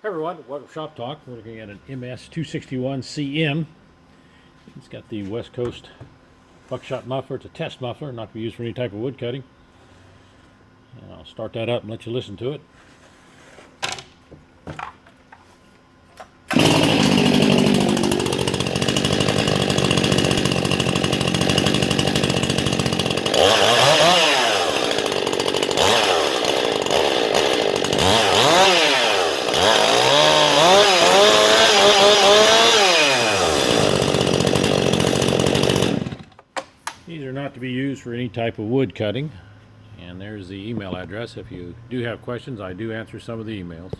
Hey everyone, welcome to Shop Talk. We're looking at an MS261CM. It's got the West Coast buckshot muffler. It's a test muffler, not to be used for any type of wood cutting. And I'll start that up and let you listen to it. These are not to be used for any type of wood cutting. And there's the email address. If you do have questions, I do answer some of the emails.